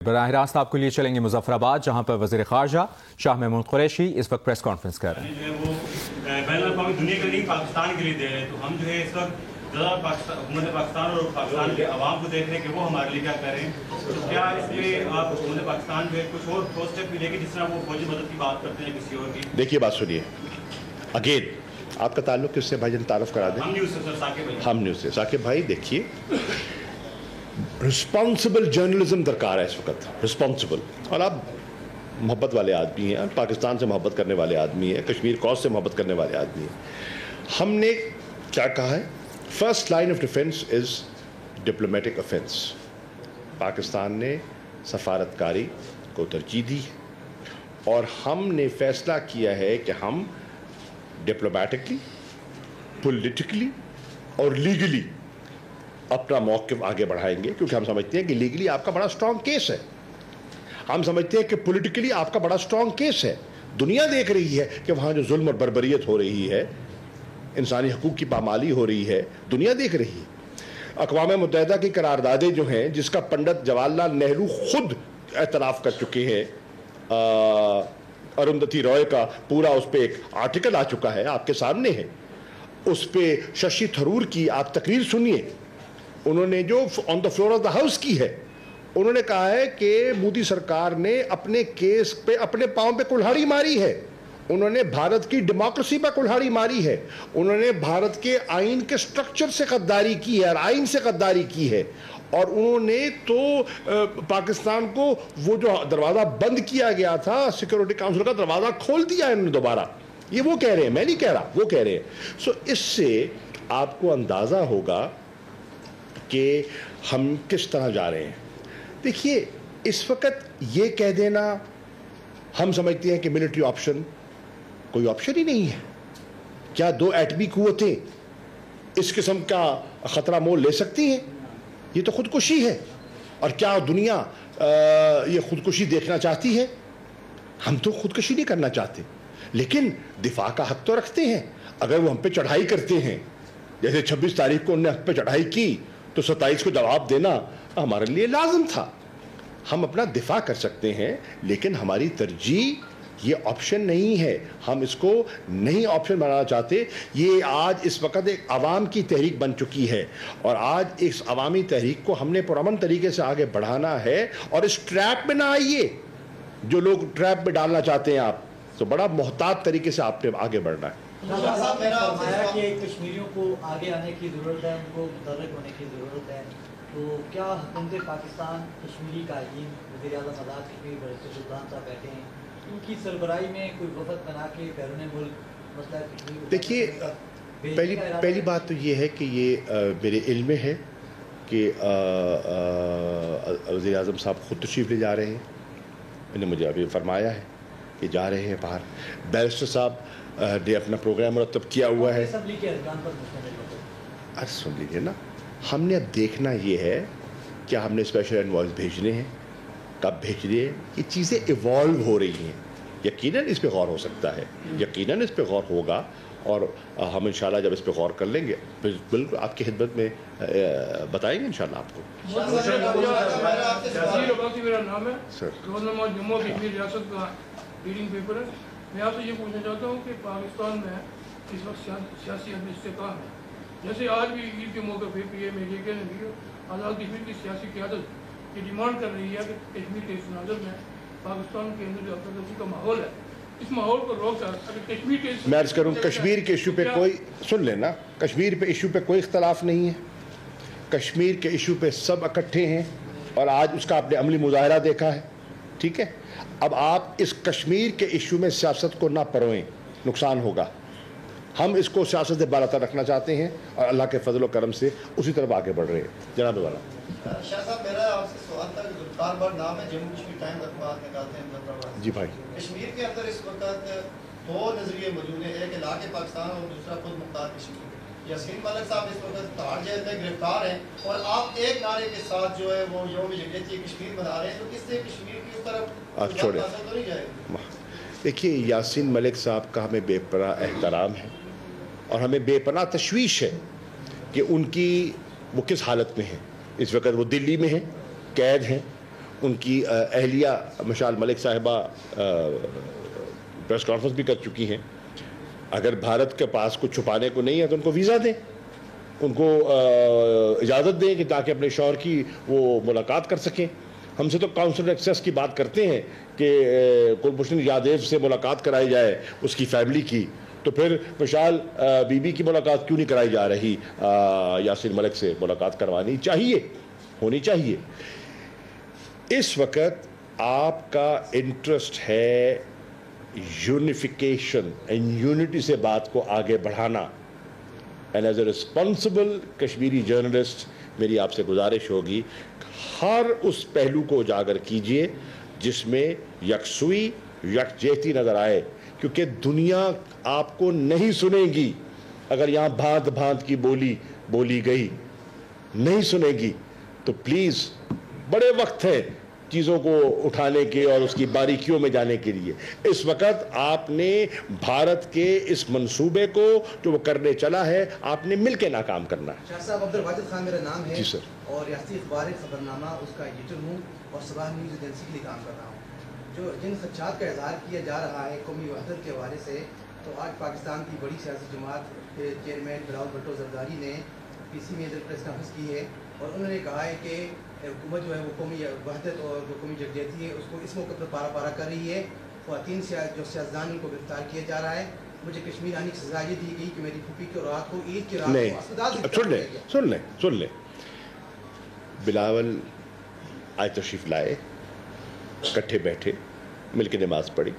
براہ راست آپ کے لیے چلیں گے مظفر آباد، جہاں پر وزیر خارجہ شاہ محمود قریشی اس وقت پریس کانفرنس کر رہے ہیں۔ وہ بین الاقوامی دنیا کے لیے پاکستان کے لیے دے رہے ہیں، تو ہم جو ہے اس وقت زیادہ حکومت پاکستان اور پاکستان کے عوام کو دیکھ رہے ہیں کہ وہ ہمارے لیے کیا کر رہے ہیں۔ تو کیا اس پہ آپ حکومت پاکستان جو ہے کچھ اور ٹھوس اسٹیپ بھی لے کے، جس طرح وہ فوجی مدد کی بات کرتے ہیں کسی اور کی؟ دیکھیے بات سنیے، اگین آپ کا تعلق کس سے بھائی جان تعارف کرا دیں؟ ہم نیوز سے سر، ثاقب بھائی۔ ہم نیوز سے۔ ثاقب بھائی دیکھیے، رسپانسبل جرنلزم درکار ہے اس وقت، رسپانسبل، اور آپ محبت والے آدمی ہیں، پاکستان سے محبت کرنے والے آدمی ہیں، کشمیر کوز سے محبت کرنے والے آدمی ہیں۔ ہم نے کیا کہا ہے؟ First line of defence is diplomatic offence. Pakistan نے سفارتکاری کو ترجیح دی اور ہم نے فیصلہ کیا ہے کہ ہم ڈپلومیٹکلی، پولیٹیکلی اور لیگلی اپنا موقف آگے بڑھائیں گے، کیونکہ ہم سمجھتے ہیں کہ لیگلی آپ کا بڑا سٹرونگ کیس ہے، ہم سمجھتے ہیں کہ پولیٹیکلی آپ کا بڑا سٹرونگ کیس ہے۔ دنیا دیکھ رہی ہے کہ وہاں جو ظلم اور بربریت ہو رہی ہے، انسانی حقوق کی پامالی ہو رہی ہے، دنیا دیکھ رہی ہے۔ اقوام متحدہ کی قراردادیں جو ہیں، جس کا پنڈت جواہر لال نہرو خود اعتراف کر چکے ہیں، اروندھتی رائے کا پورا اس پہ ایک آرٹیکل آ چکا ہے، آپ کے سامنے ہے، اس پہ ششی تھرور کی آپ تقریر سنیے، انہوں نے جو on the floor of the house کی ہے، انہوں نے کہا ہے کہ مودی سرکار نے اپنے کیس پہ اپنے پاؤں پہ کلہاڑی ماری ہے، انہوں نے بھارت کی ڈیموکریسی پہ کلہاڑی ماری ہے، انہوں نے بھارت کے آئین کے سٹرکچر سے غداری کی ہے اور آئین سے غداری کی ہے، اور انہوں نے تو پاکستان کو وہ جو دروازہ بند کیا گیا تھا سیکورٹی کاؤنسل کا، دروازہ کھول دیا ہے انہوں نے دوبارہ۔ یہ وہ کہہ رہے ہیں، میں نہیں کہہ رہا، وہ کہہ رہے ہیں۔ سو اس سے آپ کو اندازہ ہوگا کہ ہم کس طرح جا رہے ہیں۔ دیکھیے، اس وقت یہ کہہ دینا، ہم سمجھتے ہیں کہ ملٹری آپشن کوئی آپشن ہی نہیں ہے۔ کیا دو ایٹمی قوتیں اس قسم کا خطرہ مول لے سکتی ہیں؟ یہ تو خودکشی ہے، اور کیا دنیا یہ خودکشی دیکھنا چاہتی ہے؟ ہم تو خودکشی نہیں کرنا چاہتے، لیکن دفاع کا حق تو رکھتے ہیں۔ اگر وہ ہم پہ چڑھائی کرتے ہیں، جیسے 26 تاریخ کو انہوں نے ہم پہ چڑھائی کی، تو 27 کو جواب دینا ہمارے لیے لازم تھا۔ ہم اپنا دفاع کر سکتے ہیں، لیکن ہماری ترجیح یہ آپشن نہیں ہے، ہم اس کو نہیں آپشن بنانا چاہتے۔ یہ آج اس وقت ایک عوام کی تحریک بن چکی ہے، اور آج اس عوامی تحریک کو ہم نے پرامن طریقے سے آگے بڑھانا ہے، اور اس ٹریپ میں نہ آئیے جو لوگ ٹریپ میں ڈالنا چاہتے ہیں۔ آپ تو بڑا محتاط طریقے سے آپ نے آگے بڑھنا ہے۔ فرمایا کہ کشمیریوں کو آگے آنے کی ضرورت ہے، ان کو متحرک ہونے کی ضرورت ہے، تو کیا حکومت پاکستان کشمیری قائدین، وزیر اعظم آزاد کشمیر برسر سلطان صاحب بیٹھے ہیں، ان کی سربراہی میں کوئی وفد بنا کے بیرون ملک مسئلہ کشمیر؟ دیکھیے، پہلی بات تو یہ ہے کہ یہ میرے علم میں ہے کہ وزیر اعظم صاحب خود تشریف لے جا رہے ہیں، انہوں نے مجھے ابھی فرمایا ہے کہ جا رہے ہیں باہر۔ بیرسٹر صاحب نے اپنا پروگرام مرتب کیا ہوا ہے۔ اسمبلی کے ارکان پر مشتمل ہے۔ سن لیجیے نا، ہم نے اب دیکھنا یہ ہے کہ ہم نے اسپیشل انوائس بھیجنے ہیں، کب بھیجنے ہیں، یہ چیزیں ایوالو ہو رہی ہیں۔ یقیناً اس پہ غور ہو سکتا ہے، یقیناً اس پہ غور ہوگا، اور ہم انشاءاللہ جب اس پہ غور کر لیں گے بالکل آپ کی خدمت میں بتائیں گے انشاءاللہ آپ کو۔ میرا نام ہے سر، روزنامہ جموں کشمیر ریاست کا لیڈنگ پیپر ہے۔ میں آپ سے یہ پوچھنا چاہتا ہوں کہ پاکستان میں اس وقت سیاسی عدم استحکام ہے، جیسے آج بھی عید کے موقع پہ پی ایم اے نے بھی آزاد کشمیر کی سیاسی قیادت یہ ڈیمانڈ کر رہی ہے کہ کشمیر کے اس مناظر میں پاکستان کے اندر جو افراتفری کا ماحول ہے، اس ماحول کو روک کر اگر کشمیر کے میں عرض کروں، کشمیر کے ایشو پہ کوئی، سن لینا، کشمیر پہ ایشو پہ کوئی اختلاف نہیں ہے، کشمیر کے ایشو پہ سب اکٹھے ہیں، اور آج اس کا آپ نے عملی مظاہرہ دیکھا ہے، ٹھیک ہے۔ اب آپ اس کشمیر کے ایشو میں سیاست کو نہ پروئیں، نقصان ہوگا۔ ہم اس کو سیاست سے بالاتر رکھنا چاہتے ہیں، اور اللہ کے فضل و کرم سے اسی طرف آگے بڑھ رہے ہیں۔ جناب والا شاہ صاحب، میرا آپ سے سوال تھا کہ ذوالفقار بٹ نام ہے، جموں کشمیر ٹائم اخبار نکالتے ہیں۔ جی بھائی، کشمیر کے اندر اس وقت دو نظریے موجود ہیں، ایک علاقے پاکستان اور دوسرا خود مختار کشمیر۔ یاسین ملک صاحب اس وقت تہاڑ جیل میں گرفتار ہیں، اور آپ ایک نعرے کے ساتھ جو ہے وہ یوم یکجہتی کشمیر منا رہے ہیں، تو اس سے کشمیر کی اس طرف آپ چھوڑیں۔ تو نہیں جائے گا؟ دیکھیے، یاسین ملک صاحب کا ہمیں بے پناہ احترام ہے، اور ہمیں بے پناہ تشویش ہے کہ ان کی وہ کس حالت میں ہیں۔ اس وقت وہ دلی میں ہیں، قید ہیں، ان کی اہلیہ مشال ملک صاحبہ پریس کانفرنس بھی کر چکی ہیں. اگر بھارت کے پاس کچھ چھپانے کو نہیں ہے تو ان کو ویزا دیں, ان کو اجازت دیں کہ تاکہ اپنے شوہر کی وہ ملاقات کر سکیں. ہم سے تو کاؤنسلر ایکسیس کی بات کرتے ہیں کہ کلبھوشن یادیو سے ملاقات کرائی جائے اس کی فیملی کی, تو پھر مشال بی بی کی ملاقات کیوں نہیں کرائی جا رہی؟ یاسین ملک سے ملاقات کروانی چاہیے, ہونی چاہیے. اس وقت آپ کا انٹرسٹ ہے یونیفیکیشن اینڈ یونٹی سے بات کو آگے بڑھانا. And as a responsible Kashmiri journalist میری آپ سے گزارش ہوگی ہر اس پہلو کو اجاگر کیجئے جس میں یکسوئی یکجہتی نظر آئے, کیونکہ دنیا آپ کو نہیں سنے گی اگر یہاں بھانت بھانت کی بولی گئی, نہیں سنے گی. تو پلیز بڑے وقت ہے چیزوں کو اٹھانے کے اور اس کی باریکیوں میں جانے کے لیے. اس وقت آپ نے بھارت کے اس منصوبے کو جو وہ کرنے چلا ہے آپ نے مل کے ناکام کرنا ہے. شاہ صاحب عبدالواجد خان میرا نام ہے. جی سر. اور ریاستی اخبار خبرنامہ اس کا ایڈیٹر ہوں اور صباح نیوز ایجنسی کے لیے کام کر رہا ہوں. جو جن خدشات کا اظہار کیا جا رہا ہے قومی وحدت کے حوالے سے, تو آج پاکستان کی بڑی سیاسی جماعت کے چیئرمین بلاول بھٹو زرداری نے پی سی میں پریس کانفرنس کی ہے اور انہوں نے کہا ہے کہ حکومت جو ہے وہ قومی وحدت اور جو قومی یکجہتی ہے اس کو اس موقع پر پارا پارا کر رہی ہے. خواتین جو سیاستدان ان کو گرفتار کیا جا رہا ہے. مجھے کشمیر آنے کی سزا یہ دی گئی کہ میری پھوپھی کی رات کو عید کی رات کو سن لیں بلاول آج تشریف لائے, کٹھے بیٹھے مل کے نماز پڑھی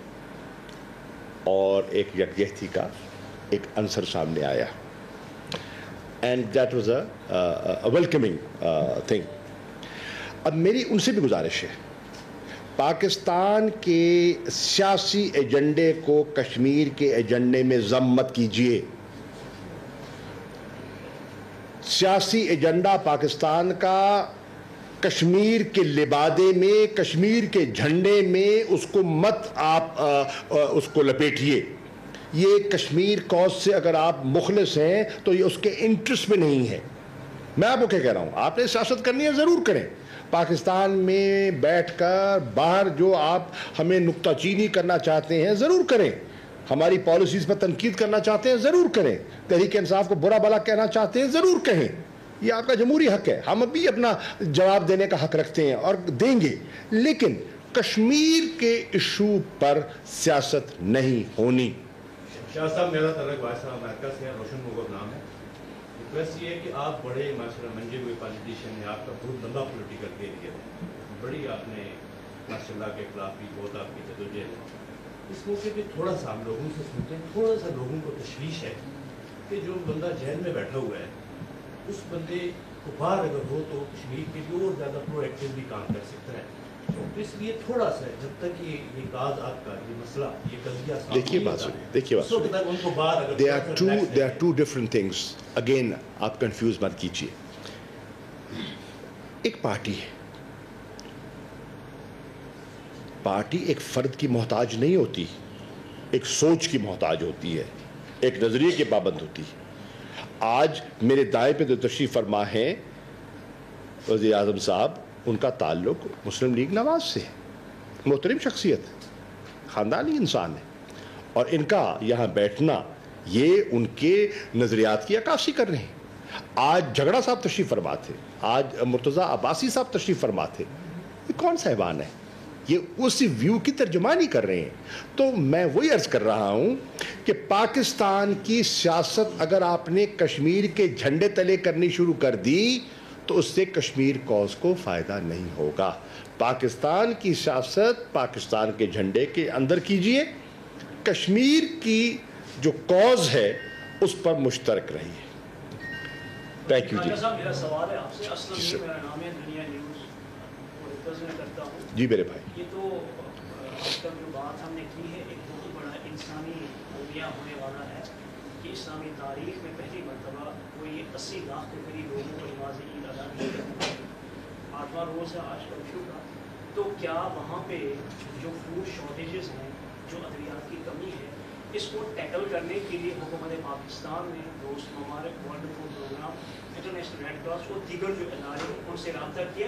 اور ایک یکجہتی کا ایک عنصر سامنے آیا. And that was a welcoming thing. اب میری ان سے بھی گزارش ہے, پاکستان کے سیاسی ایجنڈے کو کشمیر کے ایجنڈے میں ضم مت کیجیے. سیاسی ایجنڈا پاکستان کا کشمیر کے لبادے میں, کشمیر کے جھنڈے میں اس کو مت آپ اس کو لپیٹیے. یہ کشمیر کاز سے اگر آپ مخلص ہیں تو یہ اس کے انٹرسٹ میں نہیں ہے. میں آپ کو کیا کہہ رہا ہوں, آپ نے سیاست کرنی ہے ضرور کریں. پاکستان میں بیٹھ کر باہر جو آپ ہمیں نکتہ چینی کرنا چاہتے ہیں ضرور کریں, ہماری پالیسیز پر تنقید کرنا چاہتے ہیں ضرور کریں, تحریک انصاف کو برا بھلا کہنا چاہتے ہیں ضرور کہیں, یہ آپ کا جمہوری حق ہے. ہم بھی اپنا جواب دینے کا حق رکھتے ہیں اور دیں گے, لیکن کشمیر کے ایشو پر سیاست نہیں ہونی. شاہ صاحب میرا تعلق بادشاہ امریکہ سے ہے, روشن مغرب نام ہے. ریکویسٹ یہ ہے کہ آپ بڑے ماشاء اللہ منجے ہوئے پالیٹیشین ہیں, آپ کا بہت لمبا پولیٹیکل کیریئر ہے, بڑی آپ نے ماشاء اللہ کے خلاف بھی بہت آپ کی جدوجہد ہے. اس موقع پہ تھوڑا سا ہم لوگوں سے سنتے ہیں, تھوڑا سا لوگوں کو تشویش ہے کہ جو بندہ جیل میں بیٹھا ہوا ہے اس بندے کو باہر اگر ہو تو کشمیر کے لیے اور زیادہ پرو ایکٹیولی کام کر سکتا ہے. تو اس لیے تھوڑا سا جب تک یہ کاز آپ کا یہ مسئلہ یہ قضیہ دیکھیے بات سنیے, there are two different things. Again آپ کنفیوز مت کیجیے. ایک پارٹی ہے, پارٹی ایک فرد کی محتاج نہیں ہوتی, ایک سوچ کی محتاج ہوتی ہے, ایک نظریے کی پابند ہوتی ہے. آج میرے دائیں پہ جو تشریف فرما ہیں وزیر اعظم صاحب, ان کا تعلق مسلم لیگ نواز سے ہے, محترم شخصیت ہے, خاندانی انسان ہے, اور ان کا یہاں بیٹھنا یہ ان کے نظریات کی عکاسی کر رہے ہیں. آج جھگڑا صاحب تشریف فرما تھے, آج مرتضیٰ عباسی صاحب تشریف فرما تھے. یہ کون سا ایوان ہے, یہ اسی ویو کی ترجمانی کر رہے ہیں. تو میں وہی عرض کر رہا ہوں کہ پاکستان کی سیاست اگر آپ نے کشمیر کے جھنڈے تلے کرنی شروع کر دی تو اس سے کشمیر کاز کو فائدہ نہیں ہوگا. پاکستان کی سیاست پاکستان کے جھنڈے کے اندر کیجئے, کشمیر کی جو کاز ہے اس پر مشترک رہیے. Thank you. میرا سوال ہے آپ سے, اصل میرا نام ہے دنیا نیوز اور میں کرتا ہوں. جی میرے بھائی, یہ تو آج تک جو بات ہم نے کی ہے ایک بہت بڑا انسانی موضوع ہونے والا ہے کہ اسلامی تاریخ میں پہلی مرتبہ کوئی 80 لاکھ کے قریب لوگوں کو نماز عید ادا کی, 8واں روز ہے آج کرفیو کا. تو کیا وہاں پہ جو فوڈ شارٹیجز ہیں, جو ادویات کی کمی ہے, اس کو ٹیکل کرنے کے لیے حکومت پاکستان نے دوست مبارک World Food Programme, International Red Cross اور دیگر جو ادارے ان سے رابطہ کیا؟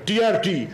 TRT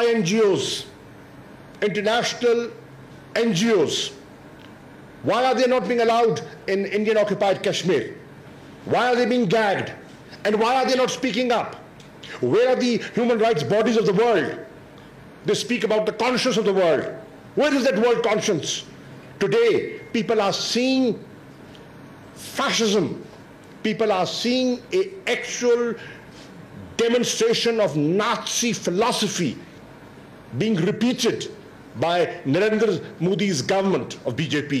INGOs, international NGOs, why are they not being allowed in Indian occupied Kashmir? Why are they being gagged? And why are they not speaking up? Where are the human rights bodies of the world? They speak about the conscience of the world. Where is that world conscience? Today, people are seeing fascism. People are seeing an actual demonstration of Nazi philosophy being repeated by Narendra Modi's government of BJP.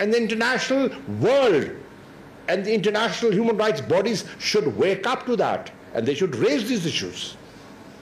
and the international world and the international human rights bodies should wake up to that and they should raise these issues.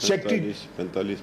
45